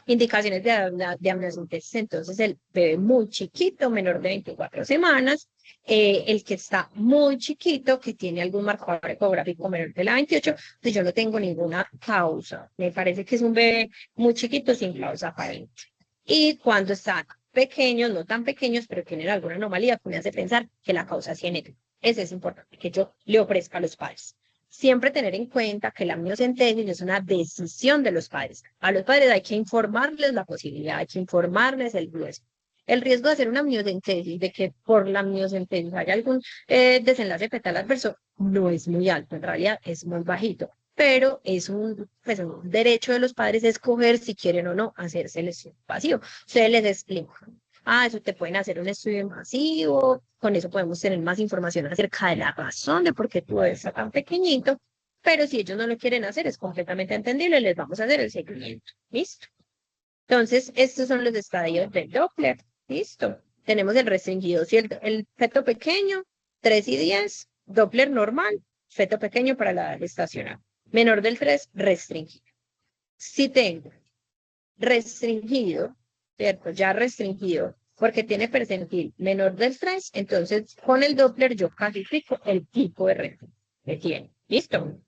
Indicaciones de amniocentesis, entonces el bebé muy chiquito, menor de 24 semanas, el que está muy chiquito, que tiene algún marcador ecográfico menor de la 28, pues yo no tengo ninguna causa. Me parece que es un bebé muy chiquito sin causa aparente. Y cuando están pequeños, no tan pequeños, pero tienen alguna anomalía que me hace pensar que la causa es genética. Eso es importante, que yo le ofrezca a los padres. Siempre tener en cuenta que la amniocentesis es una decisión de los padres. A los padres hay que informarles la posibilidad, hay que informarles el riesgo. El riesgo de hacer una amniocentesis, de que por la amniocentesis haya algún desenlace fetal adverso, no es muy alto, en realidad es muy bajito, pero es pues, un derecho de los padres escoger si quieren o no hacerse el estudio masivo. Ustedes les explican, eso te pueden hacer un estudio masivo, con eso podemos tener más información acerca de la razón de por qué tu bebé está tan pequeñito, pero si ellos no lo quieren hacer, es completamente entendible, les vamos a hacer el seguimiento. ¿Listo? Entonces, estos son los estadios del Doppler. ¿Listo? Tenemos el restringido, si el feto pequeño, 3 y 10, Doppler normal, feto pequeño para la edad gestacional. Menor del 3, restringido. Si tengo restringido, ¿cierto? Ya restringido, porque tiene percentil menor del 3, entonces con el Doppler yo califico el tipo de reto que tiene. ¿Listo?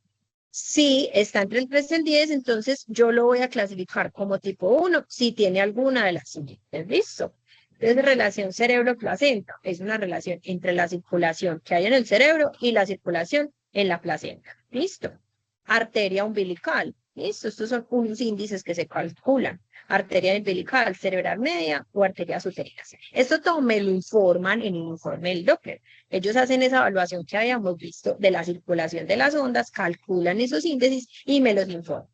Si está entre el 3 y el 10, entonces yo lo voy a clasificar como tipo 1 si tiene alguna de las siguientes. ¿Listo? Entonces, relación cerebro-placenta es una relación entre la circulación que hay en el cerebro y la circulación en la placenta. ¿Listo? Arteria umbilical. ¿Listo? Estos son unos índices que se calculan. Arteria umbilical, cerebral media o arterias uterinas. Esto todo me lo informan en el informe del Doppler. Ellos hacen esa evaluación que habíamos visto de la circulación de las ondas, calculan esos índices y me los informan.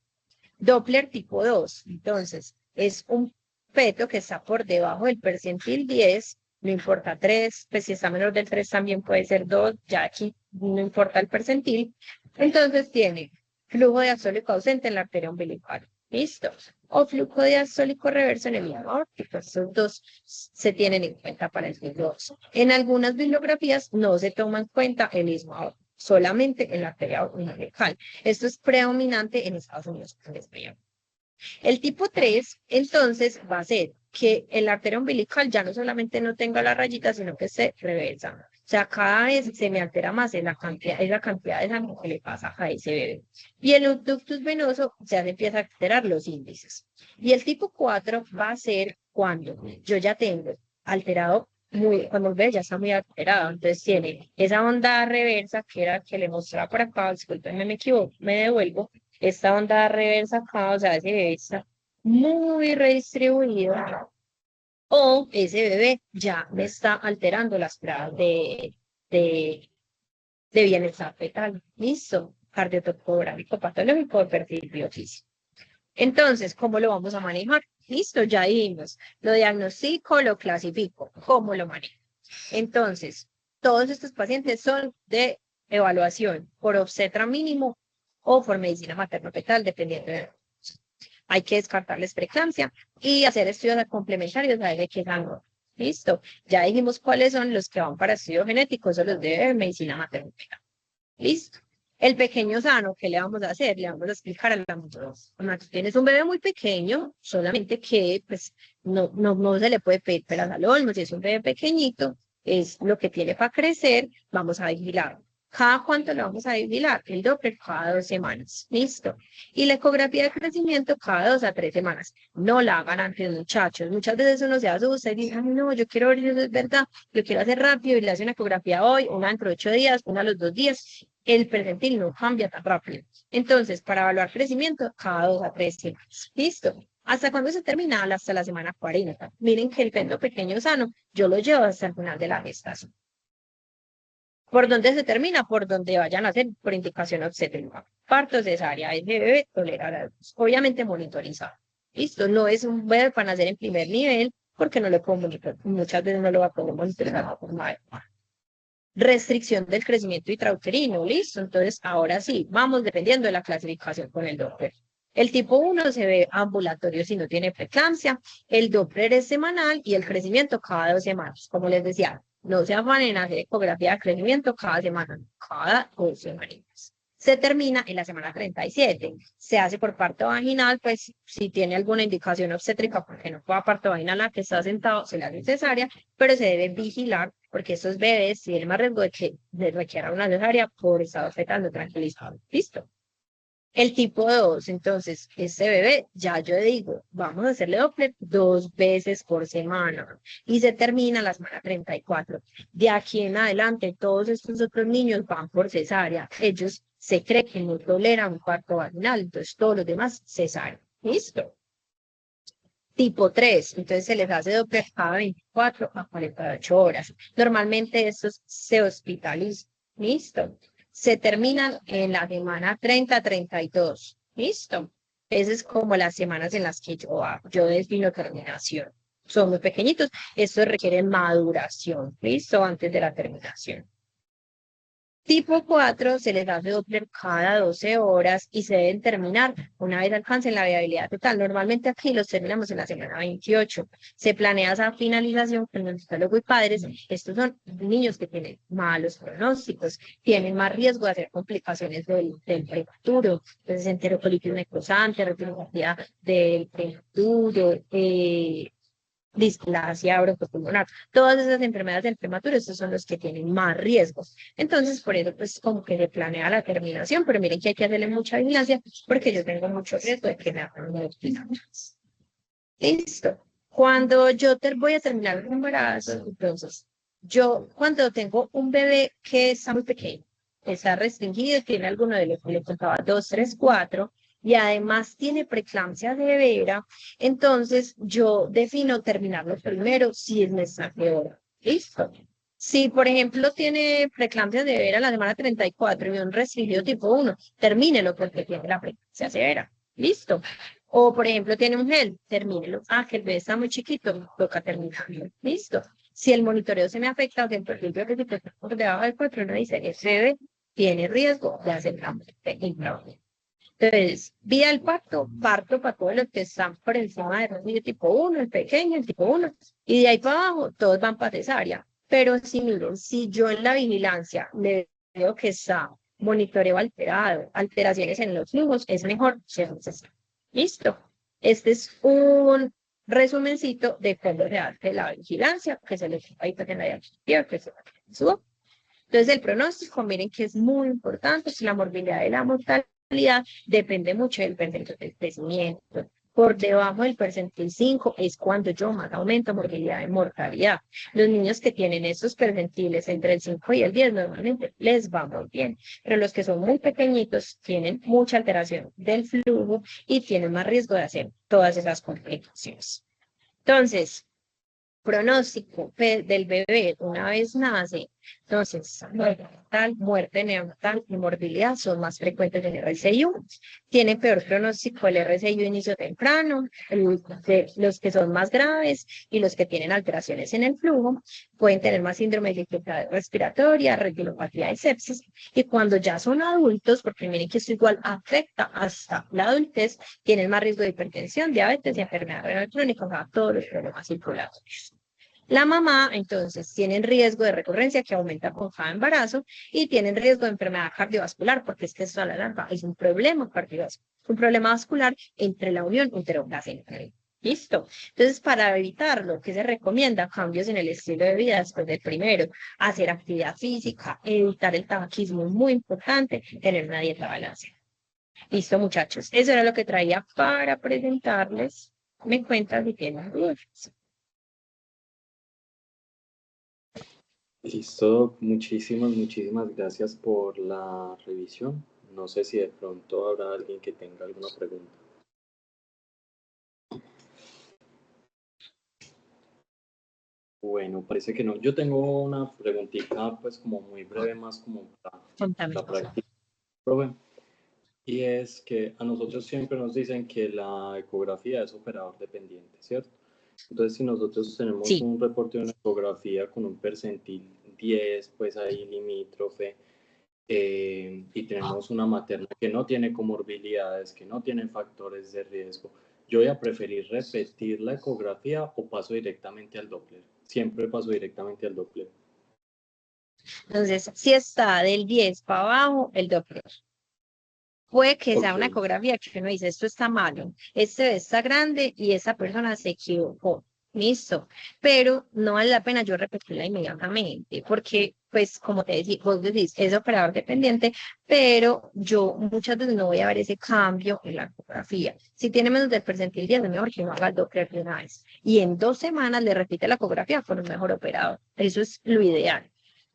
Doppler tipo 2. Entonces, es un feto que está por debajo del percentil 10, no importa 3, pues si está menor del 3 también puede ser 2, ya aquí no importa el percentil. Entonces tiene flujo diastólico ausente en la arteria umbilical. ¿Listo? O flujo diastólico reverso en el mismo aórtico. Estos dos se tienen en cuenta para el dos. En algunas bibliografías no se toma en cuenta el mismo aórtico, solamente en la arteria umbilical. Esto es predominante en Estados Unidos. El tipo 3, entonces, va a ser que el arteria umbilical ya no solamente no tenga la rayita, sino que se reversa. O sea, cada vez se me altera más en la cantidad de sangre que le pasa a ese bebé. Y el ductus venoso ya se empieza a alterar los índices. Y el tipo 4 va a ser cuando yo ya tengo alterado cuando el bebé ya está muy alterado, entonces tiene esa onda reversa que era que le mostraba por acá, discúlpenme, me equivoco, me devuelvo, esta onda reversa acá, o sea, ese bebé está muy redistribuido, o ese bebé ya me está alterando las pruebas de, de bienestar fetal. Listo, cardiotocográfico patológico, perfil biofísico. Entonces, ¿cómo lo vamos a manejar? Listo, ya dijimos, lo diagnostico, lo clasifico, ¿cómo lo manejo? Entonces, todos estos pacientes son de evaluación por obstetra mínimo o por medicina materno-fetal, dependiendo de... Hay que descartarles preeclampsia y hacer estudios complementarios a ver qué rango. Listo. Ya dijimos cuáles son los que van para estudios genéticos o los de medicina materno-fetal. Listo. El pequeño sano, ¿qué le vamos a hacer? Le vamos a explicar a la mamá, tú tienes un bebé muy pequeño, solamente que pues no se le puede pedir peras al olmo, si es un bebé pequeñito, es lo que tiene para crecer, vamos a vigilarlo. ¿Cada cuánto lo vamos a vigilar? El Doppler cada 2 semanas. Listo. Y la ecografía de crecimiento cada 2 a 3 semanas. No la hagan antes, muchachos. Muchas veces uno se asusta y dice, ay, no, yo quiero ver si eso es verdad, lo quiero hacer rápido y le hace una ecografía hoy, una dentro de 8 días, una a los 2 días. El percentil no cambia tan rápido. Entonces, para evaluar crecimiento, cada 2 a 3 semanas. Listo. ¿Hasta cuándo se termina? Hasta la semana 40. Miren que el pendo pequeño sano, yo lo llevo hasta el final de la gestación. ¿Por dónde se termina? Por donde vayan a hacer por indicación obstétrica. Parto, cesárea, ese bebé tolerar a Dios. Obviamente monitorizado. Listo, no es un bebé para nacer en primer nivel, porque no lo puedo monitorizar. Muchas veces no lo va a poder monitorizar de forma adecuada. Restricción del crecimiento intrauterino, listo. Entonces, ahora sí, vamos dependiendo de la clasificación con el Doppler. El tipo 1 se ve ambulatorio si no tiene preeclampsia, el Doppler es semanal y el crecimiento cada 2 semanas. Como les decía, no se afanen en hacer ecografía de crecimiento cada semana, cada 2 semanas. Se termina en la semana 37. Se hace por parto vaginal, pues si tiene alguna indicación obstétrica, porque no puede parto vaginal la que está sentado, se le hace cesárea, pero se debe vigilar porque estos bebés tienen más riesgo de que requieran una cesárea por estado fetal no tranquilizado. ¿Listo? El tipo 2, entonces, este bebé, ya yo digo, vamos a hacerle Doppler 2 veces por semana y se termina la semana 34. De aquí en adelante, todos estos otros niños van por cesárea. Ellos se cree que no toleran un parto vaginal, entonces todos los demás cesárea. ¿Listo? Tipo 3, entonces se les hace Doppler cada 24 a 48 horas. Normalmente estos se hospitalizan. ¿Listo? Se terminan en la semana 30 a 32. ¿Listo? Esas es como las semanas en las que yo defino terminación. Son muy pequeñitos. Esto requiere maduración. ¿Listo? Antes de la terminación. Tipo 4 se les hace Doppler cada 12 horas y se deben terminar una vez alcancen la viabilidad total. Normalmente aquí los terminamos en la semana 28. Se planea esa finalización con el psicólogo y padres. Estos son niños que tienen malos pronósticos, tienen más riesgo de hacer complicaciones del prematuro, entonces enterocolitis necrosante, retinopatía del prematuro, displasia broncopulmonar. Todas esas enfermedades del prematuro, estos son los que tienen más riesgos. Entonces, por eso, pues, como que se planea la terminación, pero miren que hay que hacerle mucha vigilancia porque yo tengo mucho riesgo de que me hagan un Listo. Cuando yo voy a terminar el embarazo, entonces, yo cuando tengo un bebé que está muy pequeño, está restringido, tiene alguno de los que le contaba 2, 3, 4, y además tiene preeclampsia severa, entonces yo defino terminarlo primero si es necesario. ¿Listo? Si, por ejemplo, tiene preeclampsia severa en la semana 34 y un restringido tipo 1, termínelo porque tiene la preeclampsia severa. ¿Listo? O, por ejemplo, tiene un gel, termínelo. Ah, que el bebé está muy chiquito, toca terminarlo. Listo. Si el monitoreo se me afecta, o que el perfil biológico está por debajo del 4, uno dice, ese bebé tiene riesgo de hacer la muerte intraútero. Entonces, vía del parto para todos los que están por encima del tipo 1, el pequeño, el tipo 1, y de ahí para abajo, todos van para cesárea. Pero si miren, si yo en la vigilancia le veo que está monitoreo alterado, alteraciones en los flujos, es mejor ser cesárea. Listo. Este es un resumencito de cómo se hace la vigilancia, que se les ahí en la diapositiva, que se subo. Entonces, el pronóstico, miren que es muy importante, si la morbilidad y la mortalidad depende mucho del percentil del crecimiento. Por debajo del percentil 5 es cuando yo más aumento morbilidad y mortalidad. Los niños que tienen estos percentiles entre el 5 y el 10 normalmente les va muy bien, pero los que son muy pequeñitos tienen mucha alteración del flujo y tienen más riesgo de hacer todas esas complicaciones. Entonces, pronóstico del bebé una vez nace, entonces muerte neonatal y morbilidad son más frecuentes en RCI1. Tiene peor pronóstico el RCI inicio temprano, los que son más graves y los que tienen alteraciones en el flujo pueden tener más síndrome de dificultad respiratoria, retinopatía y sepsis. Y cuando ya son adultos, porque miren que esto igual afecta hasta la adultez, tienen más riesgo de hipertensión, diabetes y enfermedad renal crónica, o sea, todos los problemas circulatorios. La mamá, entonces, tiene riesgo de recurrencia que aumenta con cada embarazo y tienen riesgo de enfermedad cardiovascular, porque es que esto a la larga es un problema cardiovascular, un problema vascular entre la unión uteroplacentaria. Listo. Entonces, para evitarlo, ¿qué se recomienda? Cambios en el estilo de vida después del primero, hacer actividad física, evitar el tabaquismo, es muy importante, tener una dieta balanceada. Listo, muchachos. Eso era lo que traía para presentarles. Me cuentan si tienen dudas. Listo, muchísimas gracias por la revisión. No sé si de pronto habrá alguien que tenga alguna pregunta. Bueno, parece que no. Yo tengo una preguntita, pues como muy breve, más como para Contame. la práctica, profe. Y es que a nosotros siempre nos dicen que la ecografía es operador dependiente, ¿cierto? Entonces, si nosotros tenemos Sí, un reporte de una ecografía con un percentil 10, pues ahí limítrofe, y tenemos una materna que no tiene comorbilidades, que no tiene factores de riesgo, yo voy a preferir repetir la ecografía o paso directamente al Doppler. Siempre paso directamente al Doppler. entonces, si está del 10 para abajo, el Doppler. Puede que sea Ok, una ecografía que uno dice, esto está malo, este está grande y esa persona se equivocó. Listo, pero no vale la pena yo repetirla inmediatamente, porque, pues, como te decía, vos decís, es operador dependiente, pero yo muchas veces no voy a ver ese cambio en la ecografía. Si tiene menos del percentil 10, es mejor que no haga el Doppler de una vez. Y en 2 semanas le repite la ecografía con un mejor operador. Eso es lo ideal.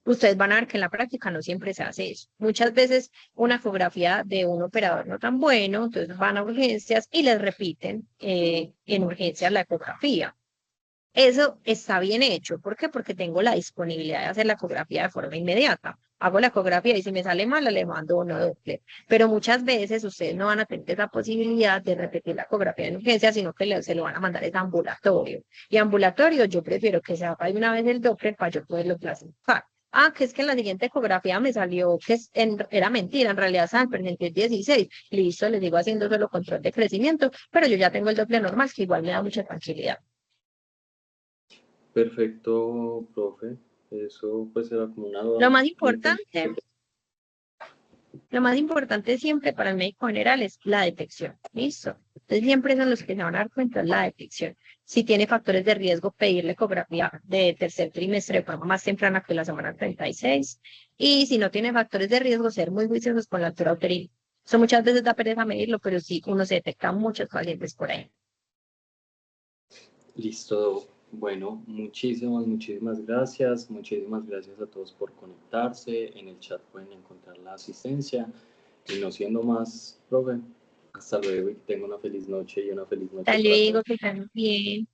Ustedes van a ver que en la práctica no siempre se hace eso. Muchas veces una ecografía de un operador no tan bueno, entonces van a urgencias y les repiten en urgencias la ecografía. Eso está bien hecho. ¿Por qué? Porque tengo la disponibilidad de hacer la ecografía de forma inmediata. Hago la ecografía y si me sale mala, le mando uno doble. Pero muchas veces ustedes no van a tener esa posibilidad de repetir la ecografía en urgencia, sino que se lo van a mandar es ambulatorio. Y ambulatorio yo prefiero que se haga de una vez el Doppler para yo poderlo clasificar. Ah, que es que en la siguiente ecografía me salió que era mentira, en realidad estaba en percentil 16. Listo, les digo haciendo solo control de crecimiento, pero yo ya tengo el Doppler normal, que igual me da mucha tranquilidad. perfecto, profe. Eso pues era como una duda Lo más muy tonta. importante Lo más importante siempre para el médico general es la detección. ¿Listo? Entonces siempre son los que se van a dar cuenta de la detección. Si tiene factores de riesgo, pedirle ecografía de tercer trimestre de forma más temprana que la semana 36. Y si no tiene factores de riesgo, ser muy juiciosos con la altura uterina. Eso muchas veces da pereza medirlo, pero sí uno se detecta muchos pacientes por ahí. Listo. Bueno, muchísimas gracias. Muchísimas gracias a todos por conectarse. En el chat pueden encontrar la asistencia. Y no siendo más, profe, hasta luego y que tenga una feliz noche y una feliz noche Hasta para luego, todos. que estén bien.